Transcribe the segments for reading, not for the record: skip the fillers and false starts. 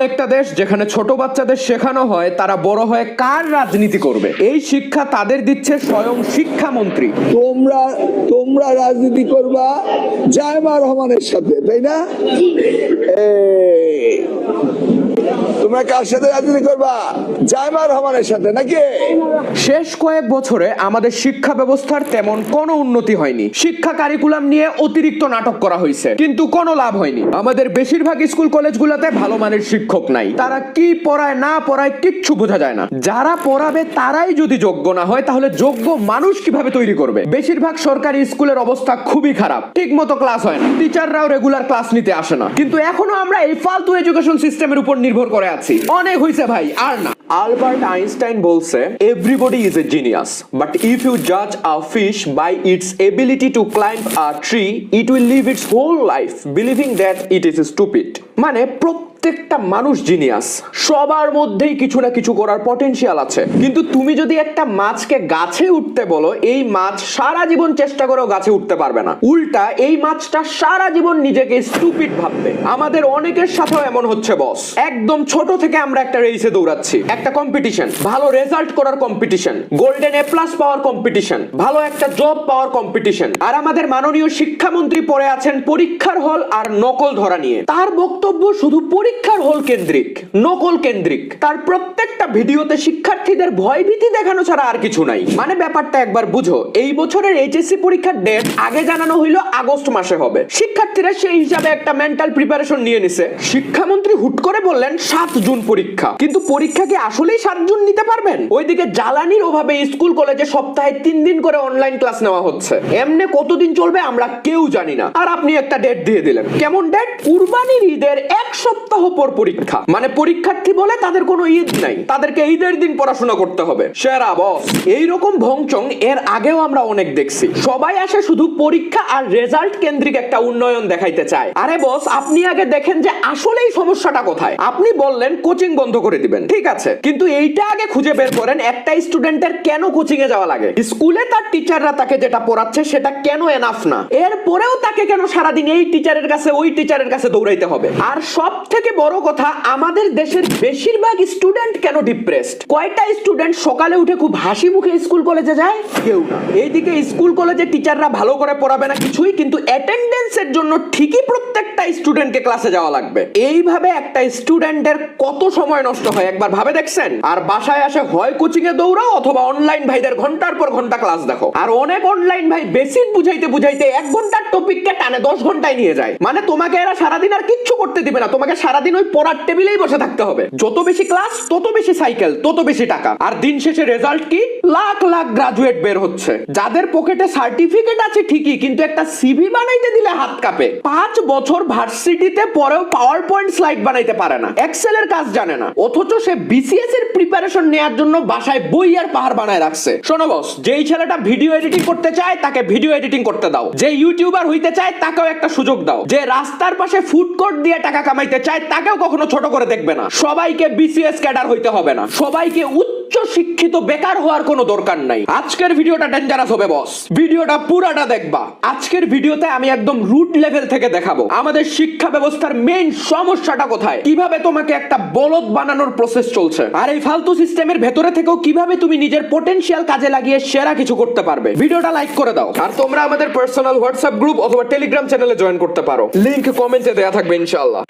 একটা দেশ যেখানে ছোট বাচ্চাদের শেখানো হয় তারা বড় হয়ে কার রাজনীতি করবে, এই শিক্ষা তাদের দিচ্ছে স্বয়ং শিক্ষামন্ত্রী। তোমরা তোমরা রাজনীতি করবা জায়মা রহমানের সাথে, তাই না? তোমরা কার সাথে রাজনীতি করবা? জায়মা রহমানের সাথে, নাকি? শেষ কয়েক বছরে আমাদের শিক্ষা ব্যবস্থার তেমন কোনো উন্নতি হয়নি। শিক্ষা কারিকুলাম নিয়ে অতিরিক্ত নাটক করা হয়েছে, কিন্তু কোনো লাভ হয়নি। আমাদের বেশিরভাগ স্কুল কলেজগুলোতে ভালো মানের শিক্ষক নাই। তারা কি পড়ায় না পড়ায় কিচ্ছু বোঝা যায় না। যারা পড়াবে তারাই যদি যোগ্য না হয়, তাহলে যোগ্য মানুষ কিভাবে তৈরি করবে? বেশিরভাগ সরকারি স্কুলের অবস্থা খুবই খারাপ। ঠিক মতো ক্লাস হয় না, টিচাররাও রেগুলার ক্লাস নিতে আসে না। কিন্তু এখনো আমরা এই ফালতু এডুকেশন সিস্টেমের উপর নির্ভর করে আছি। অনেক হইছে ভাই, আর না। আলবার্ট আইনস্টাইন বলছে, everybody is a genius, but if you জাজ a fish by its ability to climb a tree, it will live its whole life believing that it is stupid. মানে প্রত্যেকটা মানুষ জিনিয়াস, সবার মধ্যেই কিছু না কিছু করার পটেনশিয়াল আছে। কিন্তু তুমি যদি একটা মাছকে গাছে উঠতে বলো, এই মাছ সারা জীবন চেষ্টা করেও গাছে উঠতে পারবে না। উল্টা এই মাছটা সারা জীবন নিজেকে স্টুপিড ভাববে। আমাদের অনেকের সাথেও এমন হচ্ছে বস। একদম ছোট থেকে আমরা একটা রেসে দৌড়াচ্ছি, একটা কম্পিটিশন, ভালো রেজাল্ট করার competition, golden A plus power competition, ভালো একটা জব পাওয়ার কম্পিটিশন। আর আমাদের মাননীয় শিক্ষামন্ত্রী পড়ে আছেন পরীক্ষার হল আর নকল ধরা নিয়ে। তার বক্তব্য শুধু পরীক্ষার হল কেন্দ্রিক, নকল কেন্দ্রিক। তার প্রত্যেকটা ভিডিওতে শিক্ষার্থীদের ভয়ভীতি দেখানো ছাড়া আর কিছু নাই। মানে ব্যাপারটা একবার বুঝো, এই বছরের এইচএসসি পরীক্ষার ডেট আগে জানানো হইলো আগস্ট মাসে হবে। শিক্ষার্থীরা সেই হিসাবে একটা মেন্টাল প্রিপারেশন নিয়ে নিছে। শিক্ষামন্ত্রী হুট করে বললেন 7 জুন পরীক্ষা, কিন্তু পরীক্ষা কি আসলেই 7 জুন নিতে পারবেন? ওইদিকে জ্বালানির অভাবে স্কুল কলেজে সপ্তাহে 3 দিন করে অনলাইন ক্লাস নেওয়া হচ্ছে। এমনি কতদিন চলবে আমরা কেউ জানি না। আর আপনি একটা ডেট দিয়ে দিলেন। কেমন ডেট? কুরবানির ঈদের 1 সপ্তাহ পর পরীক্ষা। মানে পরীক্ষার্থী বলে তাদের কোনো ঈদ নাই, তাদেরকে ঈদের দিন পড়াশোনা করতে হবে। সেরা বস। এইরকম ভংচং এর আগেও আমরা অনেক দেখছি। সবাই আসে শুধু পরীক্ষা আর রেজাল্ট কেন্দ্রিক একটা উন্নয়ন দেখাইতে চায়। আরে বস, আপনি আগে দেখেন যে আসলেই সমস্যাটা কোথায়। আপনি বললেন কোচিং বন্ধ করে দিবেন, ঠিক আছে, কিন্তু এইটা আগে খুঁজে বের করেন একটা স্টুডেন্টের কেন কোচিং এ যাওয়া লাগে। স্কুলে তার টিচাররা তাকে যেটা পড়াচ্ছে সেটা কেন এনাফ না, এরপরেও তাকে কেন সারাদিন এই টিচারের কাছে ওই টিচারের কাছে দৌড়াইতে হবে? আর সব থেকে বড় কথা, আমাদের দেশের বেশিরভাগ স্টুডেন্ট কেন ডিপ্রেসড? কয়টা স্টুডেন্ট সকালে উঠে খুব হাসি মুখে স্কুল কলেজে যায়? কেউ না। এইদিকে স্কুল কলেজে টিচাররা ভালো করে পড়াবে না কিছুই, কিন্তু অ্যাটেন্ডেন্সের জন্য ঠিকই প্রত্যেকটা স্টুডেন্টকে ক্লাসে যাওয়া লাগবে। এইভাবে একটা স্টুডেন্টের কত সময় নষ্ট হয় একবার ভাবে দেখছেন? আর বাসায় আসে হয় কোচিং এ দৌড়াও অথবা অনলাইন ভাইদের ঘন্টার পর ঘন্টা ক্লাস দেখো। আর অনেক অনলাইন ভাই বেসিক বুঝাইতে বুঝাইতে 1 ঘন্টার টপিককে টানে 10 ঘন্টায় নিয়ে যায়। মানে তোমাকে এরা সারাদিন আর কিচ্ছু করতে দিবে না, তোমাকে সারাদিন ওই পড়ার টেবিলেই বসে থাকতে হবে। যত বেশি ক্লাস তত বেশি সাইকেল, তত বেশি টাকা। আর দিন শেষে রেজাল্ট কি? লাখ লাখ গ্রাজুয়েট বের হচ্ছে, যাদের পকেটে সার্টিফিকেট আছে ঠিকই, কিন্তু একটা সিভি বানাইতে দিলে হাত কাঁপে। 5 বছর ভার্সিটিতে পরেও পাওয়ার পয়েন্ট স্লাইড বানাইতে পারে না, এক্সেলের কাজ জানে না, অথচ সে বিসিএস এর প্রিপারেশন নেওয়ার জন্য বাসায় বই আর পাহাড় বানায় রাখছে। শোনো বস, যেই ছেলেটা ভিডিও এডিটিং করতে চায় তাকে ভিডিও এডিটিং করতে দাও, যে ইউটিউবার হইতে চায় তাকেও একটা সুযোগ দাও, যে রাস্তার পাশে ফুড কোর্ট দিয়ে টাকা কামাইতে চায় তাকেও কখনো ছোট করে দেখবে না। সবাইকে বিসিএস ক্যাডার হইতে হবে না, সবাইকে উচ্চ শিক্ষিত বেকার হওয়ার কোনো দরকার নাই। আজকের ভিডিওটা ডেঞ্জারাস হবে বস, ভিডিওটা পুরাটা দেখবা। আজকের ভিডিওতে আমি একদম রুট লেভেল থেকে দেখাবো আমাদের শিক্ষা ব্যবস্থার মেইন সমস্যাটা কোথায়, কিভাবে তোমাকে একটা বলদ বানানোর প্রসেস চলছে, আর এই ফালতু সিস্টেমের ভেতরে থেকেও কিভাবে তুমি নিজের পটেনশিয়াল কাজে লাগিয়ে সেরা কিছু করতে পারবে। ভিডিওটা লাইক করে দাও, আর তোমরা আমাদের পার্সোনাল হোয়াটসঅ্যাপ গ্রুপ অথবা টেলিগ্রাম চ্যানেলে জয়েন করতে পারো, লিংক কমেন্টে দেয়া থাকবে ইনশাআল্লাহ।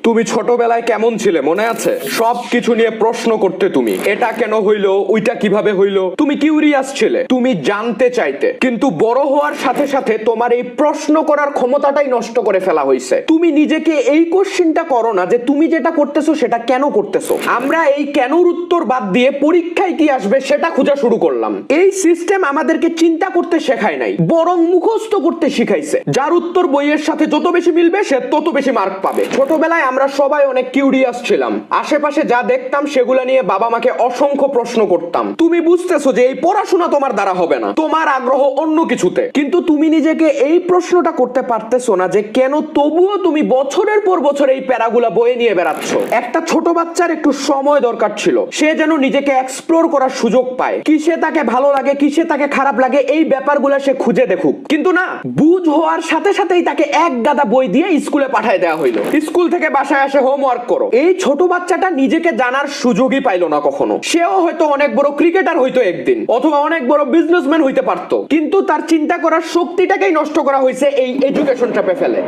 তুমি ছোটবেলায় কেমন ছিলে মনে আছে? সব কিছু নিয়ে প্রশ্ন করতে তুমি, এটা কেন হইলো, ওইটা কিভাবে হইলো, তুমি কিউরিয়াস ছিলে, তুমি জানতে চাইতে। কিন্তু বড় হওয়ার সাথে সাথে তোমার এই প্রশ্ন করার ক্ষমতাটাই নষ্ট করে ফেলা হয়েছে। তুমি নিজেকে এই কোশ্চেনটা করো না যে তুমি যেটা করতেছো সেটা কেন করতেছো। আমরা এই কেনর উত্তর বাদ দিয়ে পরীক্ষায় কি আসবে সেটা খোঁজা শুরু করলাম। এই সিস্টেম আমাদেরকে চিন্তা করতে শেখায় নাই, বরং মুখস্থ করতে শিখাইছে। যার উত্তর বইয়ের সাথে যত বেশি মিলবে সে তত বেশি মার্ক পাবে। ছোটবেলায় আমরা সবাই অনেক কিউরিয়াস ছিলাম, আশেপাশে যা দেখতাম সেগুলো নিয়ে বাবা মাকে অসংখ্য প্রশ্ন করতাম। তুমি বুঝতেছো যে এই পড়াশোনা তোমার দ্বারা হবে না, তোমার আগ্রহ অন্য কিছুতে, কিন্তু তুমি নিজেকে এই প্রশ্নটা করতে পারতেছো না যে কেন তবুও তুমি বছরের পর বছর এই প্যারাগুলা বয়ে নিয়ে বেড়াচ্ছ। একটা ছোট বাচ্চার একটু সময় দরকার ছিল, সে যেন নিজেকে এক্সপ্লোর করার সুযোগ পায়, কিসে তাকে ভালো লাগে কিসে তাকে খারাপ লাগে এই ব্যাপারগুলো সে খুঁজে দেখুক। কিন্তু না, বুঝ হওয়ার সাথে সাথেই তাকে এক গাদা বই দিয়ে স্কুলে পাঠিয়ে দেওয়া হইলো, স্কুল থেকে বাসায় আসে হোমওয়ার্ক করো। এই ছোট বাচ্চাটা নিজেকে জানার সুযোগই পাইলো না কখনো। সেও হয়তো অনেক বড় ক্রিকেটার হইতো একদিন, অথবা অনেক বড় বিজনেসম্যান হইতে পারতো, কিন্তু তার চিন্তা করার শক্তিটাকেই নষ্ট করা হয়েছে এই এডুকেশন চাপে ফেলে।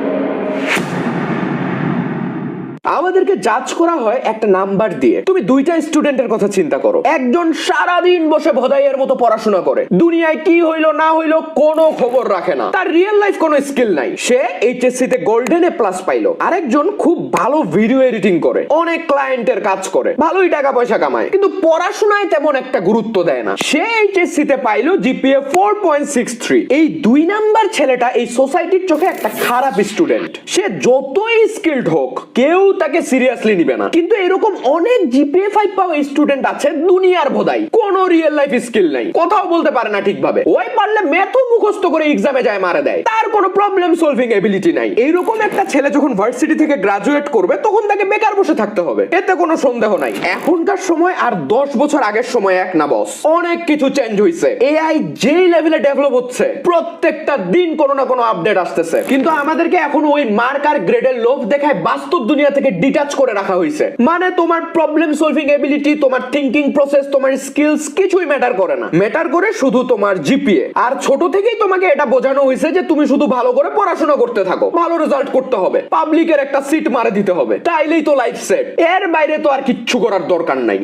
আমাদেরকে জাজ করা হয় একটা নাম্বার দিয়ে। তুমি দুইটা স্টুডেন্টের কথা চিন্তা করো, একজন সারাদিন বসে ভোদাইয়ের মতো পড়াশোনা করে, দুনিয়ায় কি হইলো না হইলো কোনো খবর রাখে না, তার রিয়েল লাইফ কোনো স্কিল নাই, সে এইচএসসি তে গোল্ডেন এ প্লাস পাইলো। আরেকজন খুব ভালো ভিডিও এডিটিং করে, অনেক ক্লায়েন্টের কাজ করে, ভালোই টাকা পয়সা কামায়, কিন্তু পড়াশোনায় তেমন একটা গুরুত্ব দেয় না। সে এইচএসসি তে পাইলো জিপিএ 4.63। এই 2 নাম্বার ছেলেটা এই সোসাইটির চোখে একটা খারাপ স্টুডেন্ট। সে যতই স্কিলড হোক কেউ তাকে সিরিয়াসলি নিবে না। কিন্তু এরকম অনেক জিপিএ 5 পাওয়া স্টুডেন্ট আছে দুনিয়ার ভোদাই, কোনো রিয়েল লাইফ স্কিল নাই, কথাও বলতে পারে না ঠিকভাবে, ওই পারলে ম্যাথও মুখস্থ করে এক্সামে যায় মারা দেয়, তার কোনো প্রবলেম সলভিং এবিলিটি নাই। এইরকম একটা ছেলে যখন ভার্সিটি থেকে গ্রাজুয়েট করবে তখন তাকে বেকার বসে থাকতে হবে, এতে কোনো সন্দেহ নাই। এখনকার সময় আর 10 বছর আগের সময় এক না বস, অনেক কিছু চেঞ্জ হইছে। এআই যেই লেভেলে ডেভেলপ হচ্ছে প্রত্যেকটা দিন কোনো না কোনো আপডেট আসতেছে, কিন্তু আমাদেরকে এখন ওই মার্ক আর গ্রেডের লোভ দেখায় বাস্তব দুনিয়া থেকে ডিটাচ করে রাখা হয়েছে। মানে তোমার প্রবলেম সলভিং এবিলিটি, তোমার থিংকিং প্রসেস, তোমার স্কিলস কিছুই ম্যাটার করে না, ম্যাটার করে শুধু তোমার জিপিএ। আর ছোট থেকেই তোমাকে এটা বোঝানো হয়েছে যে তুমি শুধু ভালো করে পড়াশোনা করতে থাকো, ভালো রেজাল্ট করতে হবে, পাবলিকের একটা সিট মারে দিতে হবে, তাইলেই তো লাইফ সেট, এর বাইরে তো আর কিচ্ছু করার দরকার নাই।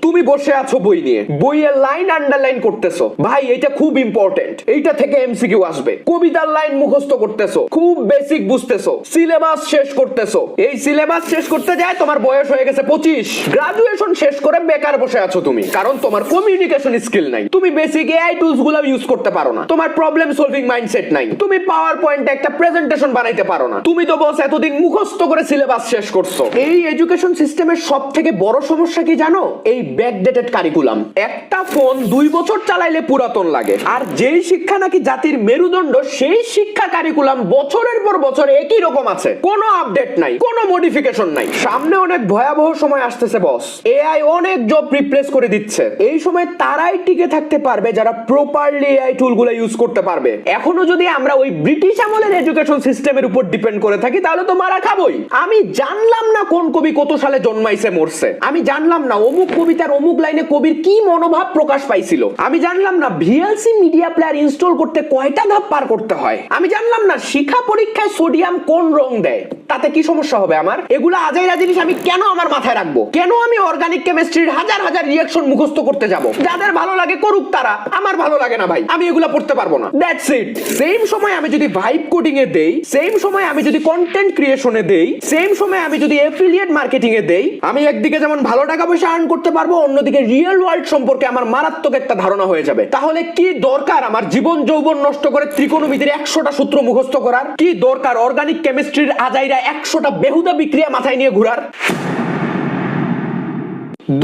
তুমি বসে আছো বই নিয়ে, বইয়ের লাইন আন্ডারলাইন করতেছো, ভাই এটা খুব ইম্পর্টেন্ট, এইটা থেকে এমসিকিউ আসবে। কবিতার লাইন মুখস্থ করতেছো, খুব বেসিক বুঝতেছো, সিলেবাস শেষ করতেছো। এই সিলেবাস শেষ করতে যায় তোমার বয়স হয়ে গেছে 25। গ্রাজুয়েশন শেষ করে বেকার বসে আছো তুমি, কারণ তোমার কমিউনিকেশন স্কিল নাই, তুমি বেসিক এআই টুলস গুলো ইউজ করতে পারো না, তোমার প্রবলেম সলভিং মাইন্ডসেট নাই, তুমি পাওয়ার পয়েন্টে একটা প্রেজেন্টেশন বানাইতে পারো না। তুমি তো বস এতদিন মুখস্থ করে সিলেবাস শেষ করছো। এই এডুকেশন সিস্টেমের সবথেকে বড় সমস্যা কি জানো? এই ব্যাকডেটেড কারিকুলাম। একটা ফোন 2 বছর চালাইলে পুরাতন লাগে, আর যেই শিক্ষা নাকি জাতির মেরুদণ্ড সেই শিক্ষা কারিকুলাম বছরের পর বছর একই রকম আছে, কোনো আপডেট নাই, কোনো মডিফিকেশন নাই। সামনে অনেক ভয়াবহ সময় আসতেছে বস, এআই অনেক জব রিপ্লেস করে দিচ্ছে। এই সময় তারাই টিকে থাকতে পারবে যারা প্রপারলি এআই টুলগুলো ইউজ করতে পারবে। এখনো যদি আমরা ওই ব্রিটিশ আমলের এডুকেশন সিস্টেমের উপর ডিপেন্ড করে থাকি তাহলে তো মারা খাবই। আমি জানলাম না কোন কবি কত সালে জন্মাইছে মরছে, আমি জানলাম না অমুক কবিতার অমুক লাইনে কবির কি মনোভাব প্রকাশ পাইছিল, আমি জানলাম না ভিএলসি মিডিয়া প্লেয়ার ইনস্টল করতে কয়টা ধাপ পার করতে হয়, আমি জানলাম না শিক্ষা পরীক্ষায় সোডিয়াম কোন রং দেয়, তাতে কি সমস্যা হবে আমার? এগুলো আজাইরা জিনিস আমি কেন আমার মাথায় রাখবো? কেন আমি অর্গানিক কেমিস্ট্রির হাজার হাজার রিঅ্যাকশন মুখস্থ করতে যাব? যাদের ভালো লাগে করুক তারা, আমার ভালো লাগে না ভাই, আমি এগুলো পড়তে পারবো না, দ্যাটস ইট। সেম সময় আমি যদি ভাইব কোডিং এ দেই, সেম সময় আমি যদি কন্টেন্ট ক্রিয়েশনে দেই, সেম সময় আমি যদি অ্যাফিলিয়েট মার্কেটিং এ দেই, আমি একদিকে যেমন ভালো টাকা পয়সা আর্ন করতে পারবো, অন্যদিকে রিয়েল ওয়ার্ল্ড সম্পর্কে আমার মারাত্মক একটা ধারণা হয়ে যাবে। তাহলে কি দরকার আমার জীবন যৌবন নষ্ট করে ত্রিকোণমিতির 100টা সূত্র মুখস্থ করার? কি দরকার অর্গানিক কেমিস্ট্রির আজাইরা 100টা বেহুদা বিক্রিয়া মাথায় নিয়ে ঘোরার?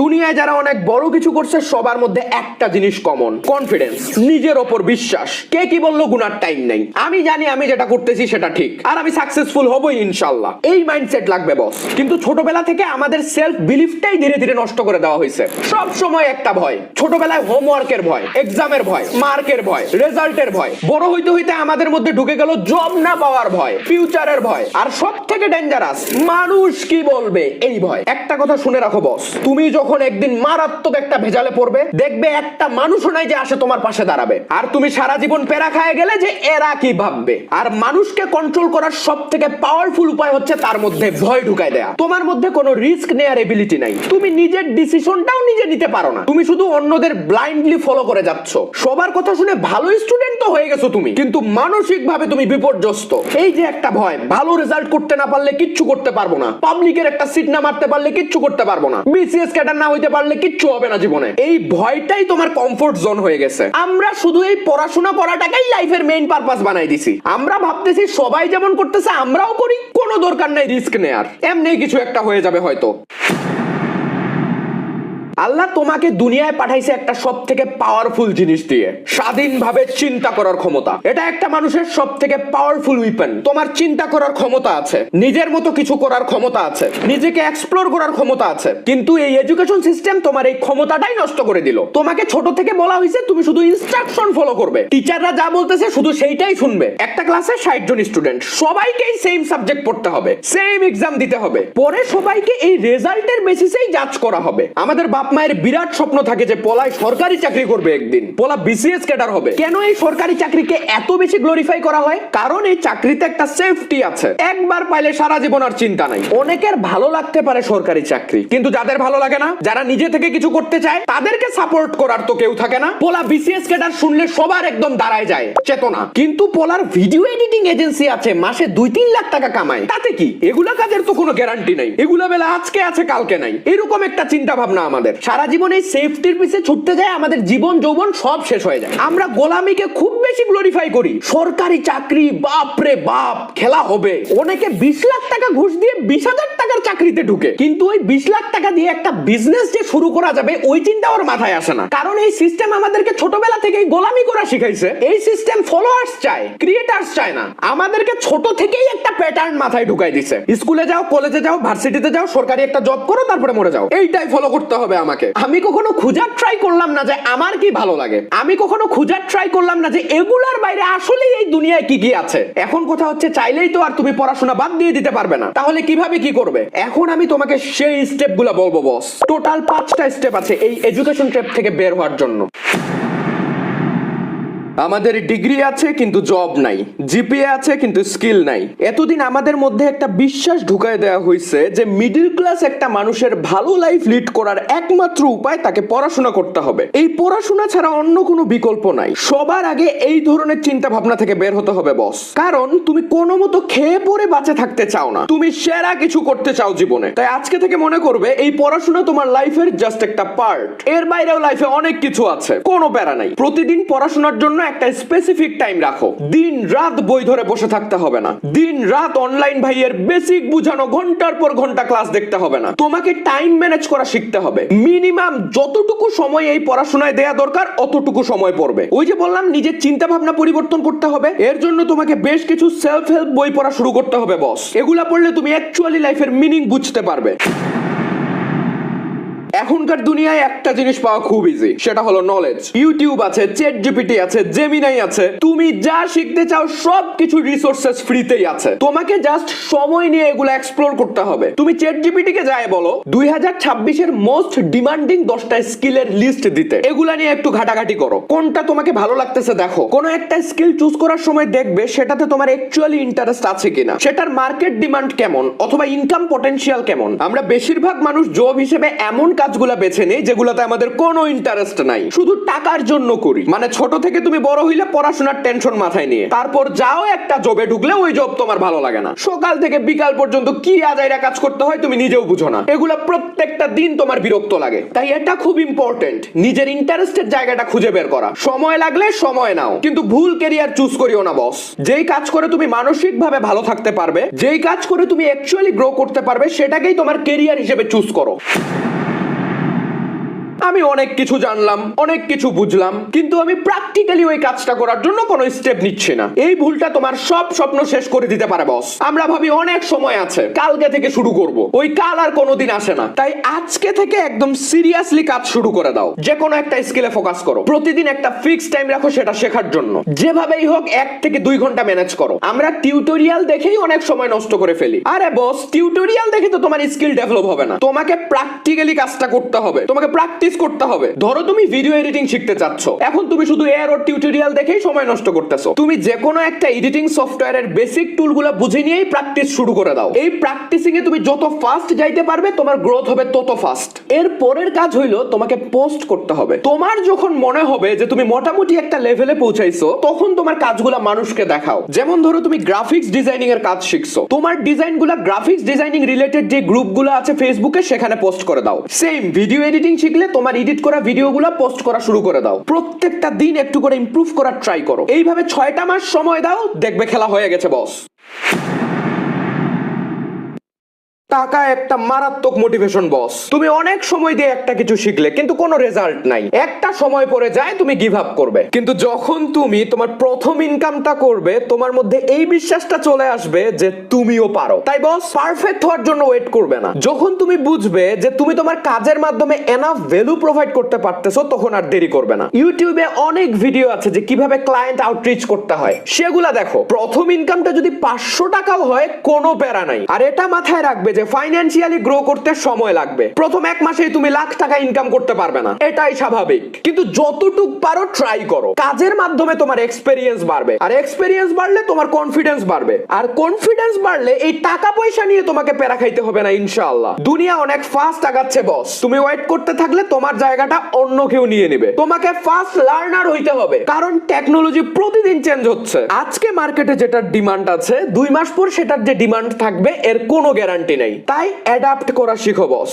দুনিয়ায় যারা অনেক বড় কিছু করছে সবার মধ্যে একটা জিনিস কমন, কনফিডেন্স, নিজের ওপর বিশ্বাস। কে কি বললো গুনার টাইম নাই, আমি জানি আমি যেটা করতেছি সেটা ঠিক, আর আমি সাকসেসফুল হবই ইনশাআল্লাহ, এই মাইন্ডসেট লাগবে বস। কিন্তু ছোটবেলা থেকে আমাদের সেলফ বিলিফটাই ধীরে ধীরে নষ্ট করে দেওয়া হয়েছে। সব সময় একটা ভয়, ছোটবেলায় হোমওয়ার্কের ভয়, এক্সামের ভয়, মার্কের ভয়, রেজাল্টের ভয়, বড় হইতে হইতে আমাদের মধ্যে ঢুকে গেল জব না পাওয়ার ভয়, ফিউচারের ভয়, আর সব থেকে ডেঞ্জারাস মানুষ কি বলবে এই ভয়। একটা কথা শুনে রাখো বস, তুমি যখন একদিন মারাত্মক একটা ভেজালে পড়বে দেখবে একটা মানুষও নাই যে আসে তোমার পাশে দাঁড়াবে, আর তুমি সারা জীবন পেরা খায় গেলে যে এরা কি ভাববে। আর মানুষকে কন্ট্রোল করার সব থেকে পাওয়ারফুল উপায় হচ্ছে তার মধ্যে ভয় ঢুকায় দেয়া। তোমার মধ্যে কোনো রিস্ক নেয়ার এবিলিটি নাই, তুমি নিজের ডিসিশনটাও নিজে নিতে পারো না, তুমি শুধু অন্যদের ব্লাইন্ডলি ফলো করে যাচ্ছ। সবার কথা শুনে ভালো স্টুডেন্ট তো হয়ে গেছো তুমি, কিন্তু মানসিক ভাবে তুমি বিপর্যস্ত। এই যে একটা ভয়, ভালো রেজাল্ট করতে না পারলে কিচ্ছু করতে পারবো না, পাবলিকের একটা সিট না মারতে পারলে কিচ্ছু করতে পারবো না, বিসিএস ক্যাডার না হইতে পারলে কিচ্ছু হবে না জীবনে, এই ভয়টাই তোমার কমফোর্ট জোন হয়ে গেছে। আমরা শুধু এই পড়াশোনা করাটাকেই লাইফের মেইন পারপাস বানাই দিছি। আমরা ভাবতেছি সবাই যেমন করতেছে আমরাও করি, কোনো দরকার নাই রিস্ক নেয়ার, এমনি কিছু একটা হয়ে যাবে হয়তো। আল্লাহ তোমাকে দুনিয়ায় পাঠাইছে একটা সব থেকে পাওয়ারফুল জিনিস দিয়ে, স্বাধীনভাবে চিন্তা করার ক্ষমতা। এটা একটা মানুষের সব থেকে পাওয়ারফুল উইপেন। তোমার চিন্তা করার ক্ষমতা আছে, নিজের মতো কিছু করার ক্ষমতা আছে, নিজেকে এক্সপ্লোর করার ক্ষমতা আছে, কিন্তু এই এডুকেশন সিস্টেম তোমার এই ক্ষমতাটাই নষ্ট করে দিল। তোমাকে ছোট থেকে বলা হয়েছে তুমি শুধু ইনস্ট্রাকশন ফলো করবে, টিচাররা যা বলতেছে শুধু সেইটাই শুনবে। একটা ক্লাসে 60 জন স্টুডেন্ট, সবাইকেই সেম সাবজেক্ট পড়তে হবে, সেম এক্সাম দিতে হবে, পরে সবাইকে এই রেজাল্টের বেসিসেই জাজ করা হবে। আমাদের বাপ মায়ের বিরাট স্বপ্ন থাকে যে পোলায় সরকারি চাকরি করবে একদিন, পোলা বিসিএস ক্যাডার হবে। কেন এই সরকারি চাকরিকে এত বেশি গ্লোরিফাই করা হয়? কারণ এই চাকরিতে একটা সেফটি আছে, একবার পাইলে সারা জীবন আর চিন্তা নাই। অনেকের ভালো লাগতে পারে সরকারি চাকরি, কিন্তু যাদের ভালো লাগে না, যারা নিজে থেকে কিছু করতে চায়, তাদেরকে সাপোর্ট করার তো কেউ থাকে না। পোলা বিসিএস ক্যাডার শুনলে সবার একদম দাঁড়ায় যায় চেতনা, কিন্তু পোলার ভিডিও এডিটিং এজেন্সি আছে, মাসে 2-3 লাখ টাকা কামায়, তাতে কি? এগুলা কাজের তো কোনো গ্যারান্টি নাই, এগুলা বেলা আজকে আছে কালকে নাই, এরকম একটা চিন্তা ভাবনা আমাদের। সারা জীবন এই সেফটির পিছে ছুটতে যায়, আমাদের জীবন যৌবন সব শেষ হয়ে যায়। আমরা গোলামিকে খুব বেশি গ্লোরিফাই করি। সরকারি চাকরি, বাপ রে বাপ, খেলা হবে। অনেকে 20 লাখ টাকা ঘুষ দিয়ে 20,000 টাকার চাকরিতে ঢুকে, কিন্তু ওই 20 লাখ টাকা দিয়ে একটা বিজনেস যে শুরু করা যাবে ওই চিন্তা ওর মাথায় আসে না। কারণ এই সিস্টেম আমাদেরকে ছোটবেলা থেকেই গোলামি করা শিখাইছে। এই সিস্টেম ফলোয়ার্স চায়, ক্রিয়েটার্স চায় না। আমাদেরকে ছোট থেকেই একটা প্যাটার্ন মাথায় ঢুকাই দিছে, স্কুলে যাও, কলেজে যাও, ভার্সিটিতে যাও, সরকারি একটা জব করো, তারপরে মরে যাও, এইটাই ফলো করতে হবে আমাকে। আমি কখনো খুঁজার ট্রাই করলাম না যে আমার কি ভালো লাগে, আমি কখনো খুঁজার ট্রাই করলাম না যে এগুলার বাইরে আসলে এই দুনিয়ায় কি কি আছে। এখন কথা হচ্ছে, চাইলেই তো আর তুমি পড়াশোনা বাদ দিয়ে দিতে পারবে না, তাহলে কিভাবে কি করবে? এখন আমি তোমাকে সেই স্টেপগুলো বলবো বস। টোটাল 5টা স্টেপ আছে এই এডুকেশন ট্র্যাপ থেকে বের হওয়ার জন্য। আমাদের ডিগ্রি আছে কিন্তু জব নাই, জিপিএ আছে কিন্তু স্কিল নাই। এতদিন আমাদের মধ্যে একটা বিশ্বাস ঢুকায় দেওয়া হয়েছে যে মিডল ক্লাস একটা মানুষের ভালো লাইফ লিড করার একমাত্র উপায় তাকে পড়াশোনা করতে হবে। এই পড়াশোনা ছাড়া অন্য কোনো বিকল্প নাই। সবার আগে এই ধরনের চিন্তা ভাবনা থেকে বের হতে হবে বস, কারণ তুমি কোনো মতো খেয়ে পরে বাঁচে থাকতে চাও না, তুমি সেরা কিছু করতে চাও জীবনে। তাই আজকে থেকে মনে করবে এই পড়াশোনা তোমার লাইফের জাস্ট একটা পার্ট, এর বাইরেও লাইফে অনেক কিছু আছে, কোনো প্যারা নাই। প্রতিদিন পড়াশোনার জন্য একটা স্পেসিফিক টাইম রাখো, দিন রাত বই ধরে বসে থাকতে হবে না, দিন রাত অনলাইন ভাইয়ের বেসিক বুঝানো ঘন্টার পর ঘন্টা ক্লাস দেখতে হবে না। তোমাকে টাইম ম্যানেজ করা শিখতে হবে। মিনিমাম যতটুকু সময় এই পড়াশোনায় দেয়া দরকার অতটুকু সময় পড়বে। ওই যে বললাম, নিজের চিন্তা ভাবনা পরিবর্তন করতে হবে। এর জন্য তোমাকে বেশ কিছু সেলফ হেল্প বই পড়া শুরু করতে হবে বস। এগুলা পড়লে তুমি অ্যাকচুয়ালি লাইফের মিনিং বুঝতে পারবে। এখনকার দুনিয়ায় একটা জিনিস পাওয়া খুব ইজি, সেটা হলো নলেজ। ইউটিউব আছে, চ্যাট জিপিটি আছে, জেমিনাই আছে, তুমি যা শিখতে চাও সবকিছু রিসোর্সেস ফ্রিতেই আছে। তোমাকে জাস্ট সময় নিয়ে এগুলো এক্সপ্লোর করতে হবে। তুমি চ্যাট জিপিটি কে যায় বলো 2026 এর মোস্ট ডিমান্ডিং 10টা স্কিলের লিস্ট দিতে, এগুলা নিয়ে একটু ঘাটাঘাটি করো, কোনটা তোমাকে ভালো লাগতেছে দেখো। কোনো একটা স্কিল চুজ করার সময় দেখবে সেটাতে তোমার অ্যাকচুয়ালি ইন্টারেস্ট আছে কিনা, সেটার মার্কেট ডিমান্ড কেমন অথবা ইনকাম পটেনশিয়াল কেমন। আমরা বেশিরভাগ মানুষ জব হিসেবে এমন কাজগুলা বেছে নেই যেগুলাতে আমাদের কোনো ইন্টারেস্ট নাই, শুধু টাকার জন্য করি। মানে ছোট থেকে তুমি বড় হইলে পড়াশোনার টেনশন মাথায় নিয়ে, তারপর যাও একটা জবে ঢুকলে ওই জব তোমার ভালো লাগে না। সকাল থেকে বিকাল পর্যন্ত কি আজাইরা কাজ করতে হয় তুমি নিজেও বুঝো না, এগুলা প্রত্যেকটা দিন তোমার বিরক্ত লাগে। তাই এটা খুব ইম্পর্টেন্ট, নিজের ইন্টারেস্টের জায়গাটা খুঁজে বের করা। সময় লাগলে সময় নাও, কিন্তু ভুল ক্যারিয়ার চুজ করিও না বস। যেই কাজ করে তুমি মানসিকভাবে ভালো থাকতে পারবে, যেই কাজ করে তুমি অ্যাকচুয়ালি গ্রো করতে পারবে, সেটাকেই তোমার ক্যারিয়ার হিসেবে চুজ করো। আমি অনেক কিছু জানলাম, অনেক কিছু বুঝলাম, কিন্তু আমি প্র্যাকটিক্যালি ওই কাজটা করার জন্য কোনো স্টেপ নিচ্ছি না। এই ভুলটা তোমার সব স্বপ্ন শেষ করে দিতে পারে বস। আমরা ভাবি অনেক সময় আছে, কালকে থেকে শুরু করব, ওই কাল আর কোনোদিন আসে না। তাই আজকে থেকে একদম সিরিয়াসলি কাজ শুরু করে দাও। যে কোনো একটা স্কিলে ফোকাস করো, প্রতিদিন একটা ফিক্সড টাইম রাখো সেটা শেখার জন্য। যেভাবেই হোক 1 থেকে 2 ঘন্টা ম্যানেজ করো। আমরা টিউটোরিয়াল দেখেই অনেক সময় নষ্ট করে ফেলি। আরে বস, টিউটোরিয়াল দেখে তো তোমার স্কিল ডেভেলপ হবে না, তোমাকে প্র্যাকটিক্যালি কাজটা করতে হবে, তোমাকে প্র্যাকটিস করতে হবে। ধরো তুমি ভিডিও এডিটিং শিখতে চাচ্ছ, এখন তুমি শুধু এর ওর টিউটোরিয়াল দেখেই সময় নষ্ট করতেছো। তুমি যে কোনো একটা এডিটিং সফটওয়্যারের বেসিক টুলগুলো বুঝে নিয়েই প্র্যাকটিস শুরু করে দাও। এই প্র্যাকটিসিং এ তুমি যত ফাস্ট যাইতে পারবে তোমার গ্রোথ হবে তত ফাস্ট। এর পরের কাজ হইলো তোমাকে পোস্ট করতে হবে। তোমার যখন মনে হবে যে তুমি মোটামুটি একটা লেভেলে পৌঁছাইছো, তখন তোমার কাজগুলো মানুষকে দেখাও। যেমন ধরো তুমি গ্রাফিক্স ডিজাইনিং এর কাজ শিখছো, তোমার ডিজাইনগুলো গ্রাফিক্স ডিজাইনিং রিলেটেড যে গ্রুপগুলো আছে ফেসবুকে, সেখানে পোস্ট করে দাও। সেম ভিডিও এডিটিং শিখলে তোমার এডিট করা ভিডিওগুলো পোস্ট করা শুরু করে দাও। প্রত্যেকটা দিন একটু করে ইমপ্রুভ করার ট্রাই করো। এইভাবে 6টা মাস সময় দাও, দেখবে খেলা হয়ে গেছে বস। টাকা একটা মারাত্মক মোটিভেশন বস। তুমি অনেক সময় দিয়ে একটা কিছু শিখলে কিন্তু কোনো রেজাল্ট নাই, একটা সময় পরে যায় তুমি গিভ আপ করবে। কিন্তু যখন তুমি তোমার প্রথম ইনকামটা করবে তোমার মধ্যে এই বিশ্বাসটা চলে আসবে যে তুমিও পারো। তাই বস, পারফেক্ট হওয়ার জন্য ওয়েট করবে না। যখন তুমি বুঝবে যে তুমি তোমার কাজের মাধ্যমে এনাফ ভ্যালু প্রোভাইড করতে পারতেছো তখন আর দেরি করবে না। ইউটিউবে অনেক ভিডিও আছে যে কিভাবে ক্লায়েন্ট আউটরিচ করতে হয়, সেগুলা দেখো। প্রথম ইনকামটা যদি 500 টাকাও হয় কোনো প্যারা নাই। আর এটা মাথায় রাখবে যে ফাইন্যান্সিয়ালি গ্রো করতে সময় লাগবে। প্রথম এক মাসেই তুমি লাখ টাকা ইনকাম করতে পারবে না, এটাই স্বাভাবিক। কিন্তু যতটুক পারো ট্রাই করো। কাজের মাধ্যমে তোমার এক্সপেরিয়েন্স বাড়বে, আর এক্সপেরিয়েন্স বাড়লে তোমার কনফিডেন্স বাড়বে, আর কনফিডেন্স বাড়লে এই টাকা পয়সা নিয়ে তোমাকে প্যারা খাইতে হবে না ইনশাআল্লাহ। দুনিয়া অনেক ফাস্ট আগাচ্ছে বস, তুমি ওয়েট করতে থাকলে তোমার জায়গাটা অন্য কেউ নিয়ে নেবে। তোমাকে ফাস্ট লার্নার হইতে হবে, কারণ টেকনোলজি প্রতিদিন চেঞ্জ হচ্ছে। আজকে মার্কেটে যেটার ডিমান্ড আছে 2 মাস পর সেটার যে ডিমান্ড থাকবে এর কোনো গ্যারান্টি নেই। তাই অ্যাডাপ্ট করা শিখো বস।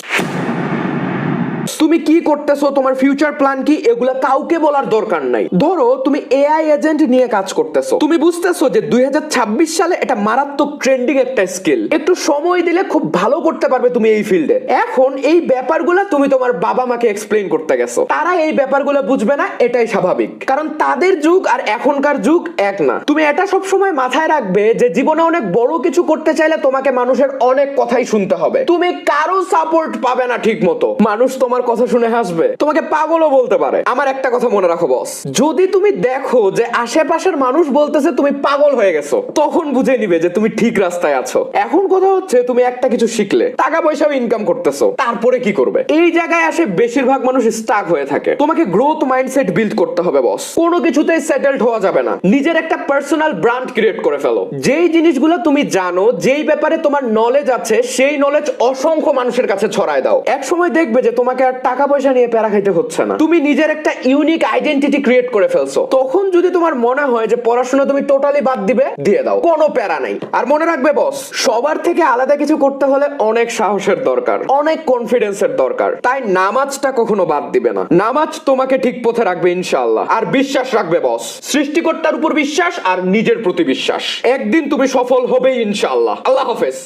তুমি কি করতেছো, তোমার ফিউচার প্ল্যান কি, এগুলা কাউকে বলার দরকার নাই। ধরো তুমি এআই এজেন্ট নিয়ে কাজ করতেছো, তুমি বুঝতেছো যে 2026 সালে এটা মারাত্মক ট্রেন্ডিং একটা স্কিল, একটু সময় দিলে খুব ভালো করতে পারবে তুমি এই ফিল্ডে। এখন এই ব্যাপারগুলো তুমি তোমার বাবা মাকে এক্সপ্লেইন করতে গেছো, তারা এই ব্যাপারগুলো বুঝবে না, এটাই স্বাভাবিক, কারণ তাদের যুগ আর এখনকার যুগ এক না। তুমি এটা সব সময় মাথায় রাখবে যে জীবনে অনেক বড় কিছু করতে চাইলে তোমাকে মানুষের অনেক কথাই শুনতে হবে। তুমি কারো সাপোর্ট পাবে না ঠিক মতো, মানুষ তোমার কথা শুনে হাসবে, তোমাকে পাগলও বলতে পারে। আমার একটা কথা মনে রাখো বস, যদি তুমি দেখো যে আশেপাশের মানুষ বলতেছে তুমি পাগল হয়ে গেছো, তখন বুঝে নিবে যে তুমি ঠিক রাস্তায় আছো। এখন কথা হচ্ছে তুমি একটা কিছু শিখলে, টাকা পয়সাও ইনকাম করতেছো, তারপরে কি করবে? এই জায়গায় আসে বেশিরভাগ মানুষ স্টাক হয়ে থাকে। তোমাকে গ্রোথ মাইন্ডসেট বিল্ড করতে হবে বস। কোনো কিছুতেই সেটেলড হওয়া যাবে না। নিজের একটা পার্সোনাল ব্র্যান্ড ক্রিয়েট করে ফেলো। যেই জিনিসগুলো তুমি জানো, যেই ব্যাপারে তোমার নলেজ আছে, সেই নলেজ অসংখ্য মানুষের কাছে ছড়ায় দাও। এক সময় দেখবে যে তোমাকে আর টাকা পয়সা নিয়ে প্যারা খাইতে হচ্ছে না। তুমি নিজের একটা ইউনিক আইডেন্টিটি ক্রিয়েট করে ফেলছো। তখন যদি তোমার মনে হয় যে পড়াশোনা তুমি টোটালি বাদ দিবে, দিয়ে দাও, কোনো প্যারা নাই। আর মনে রাখবে বস, সবার থেকে আলাদা কিছু করতে হলে অনেক সাহসের দরকার, অনেক কনফিডেন্সের দরকার। তাই নামাজটা কখনো বাদ দিবে না। নামাজ তোমাকে ঠিক পথে রাখবে ইনশাআল্লাহ। আর বিশ্বাস রাখবে বস, সৃষ্টিকর্তার উপর বিশ্বাস আর নিজের প্রতি বিশ্বাস। একদিন তুমি সফল হবেই ইনশাআল্লাহ। আল্লাহ হাফেজ।